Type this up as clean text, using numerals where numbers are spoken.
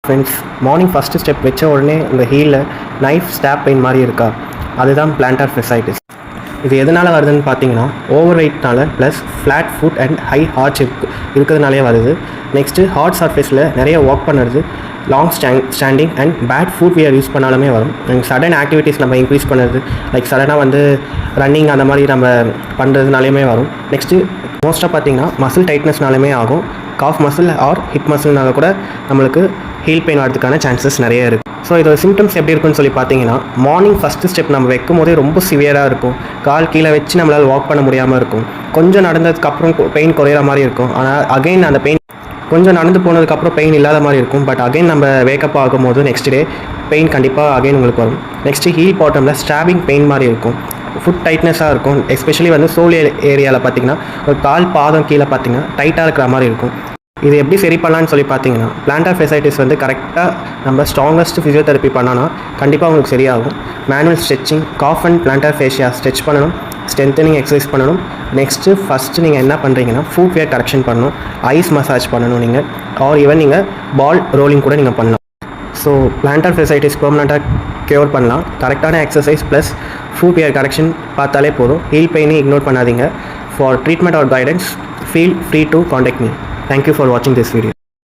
Friends, morning first step வச்ச உடனே உங்கள் ஹீலில் நைஃப் ஸ்டாப் பெயின் மாதிரி இருக்கா? அதுதான் பிளான்டார் ஃபெசைட்டிஸ். இது எதனால் வருதுன்னு பார்த்தீங்கன்னா, ஓவர் வெயிட்னால plus flat foot and high arches இருக்கிறதுனாலே வருது. நெக்ஸ்ட்டு ஹார்ட் சர்ஃபேஸில் நிறைய ஒர்க் பண்ணுறது, long standing and bad footwear use பண்ணாலுமே வரும். சடன் ஆக்டிவிட்டீஸ் நம்ம இன்க்ரீஸ் பண்ணுறது, லைக் சடனாக ரன்னிங் அந்த மாதிரி நம்ம பண்ணுறதுனாலையுமே வரும். நெக்ஸ்ட்டு மோஸ்ட்டாக பார்த்தீங்கன்னா மசில் டைட்னஸ்னாலுமே ஆகும். காஃப் மசில் ஆர் ஹிப் மசில்னால கூட நம்மளுக்கு ஹீல் பெயின் வரதுக்கான சான்சஸ் நிறைய இருக்குது. ஸோ இதோட சிம்டம்ஸ் எப்படி இருக்குன்னு சொல்லி பார்த்தீங்கன்னா, மார்னிங் ஃபஸ்ட்டு ஸ்டெப் நம்ம வைக்கும் போதே ரொம்ப சிவியராக இருக்கும். கால் கீழே வச்சு நம்மளால் வாக் பண்ண முடியாமல் இருக்கும். கொஞ்சம் நடந்ததுக்கப்புறம் பெயின் குறையிற மாதிரி இருக்கும். ஆனால் அகைன் அந்த பெயின் கொஞ்சம் நடந்து போனதுக்கப்புறம் பெயின் இல்லாத மாதிரி இருக்கும். பட் அகைன் நம்ம வேக்கப் ஆகும்போது நெக்ஸ்ட் டே பெயின் கண்டிப்பாக அகைன் உங்களுக்கு வரும். நெக்ஸ்ட்டு ஹீல் பாட்டமில் ஸ்டாபிங் பெயின் மாதிரி இருக்கும். ஃபுட் டைட்னஸாக இருக்கும். எஸ்பெஷலி சோல் ஏரியாவில் பார்த்தீங்கன்னா ஒரு கால் பாதம் கீழே பார்த்தீங்கன்னா டைட்டாக இருக்கிற மாதிரி இருக்கும். இது எப்படி சரி பண்ணலான்னு சொல்லி பார்த்தீங்கன்னா, பிளான்டார் ஃபெசைட்டிஸ் கரெக்டாக நம்ம ஸ்ட்ராங்கஸ்ட் ஃபிசியோதெரப்பி பண்ணோன்னா கண்டிப்பாக உங்களுக்கு சரியாகும். Manual stretching, calf and plantar fascia stretch பண்ணணும், ஸ்ட்ரென்த்தனிங் எக்ஸசைஸ் பண்ணணும். நெக்ஸ்ட்டு ஃபஸ்ட்டு நீங்கள் என்ன பண்ணுறீங்கன்னா, ஃபுட் வியர் கரெக்ஷன் பண்ணணும், ஐஸ் மசாஜ் பண்ணணும் நீங்கள், ஆர் ஈவன் நீங்கள் பால் ரோலிங் கூட நீங்கள் பண்ணலாம். ஸோ பிளான்டார் ஃபெசைட்டிஸ் பெர்மனெண்ட்டாக க்யூர் பண்ணலாம். கரெக்டான exercise plus food wear correction பார்த்தாலே போதும். ஹீல் பெயினை இக்னோர் பண்ணாதீங்க. For treatment R guidance, feel free to contact me. Thank you for watching this video.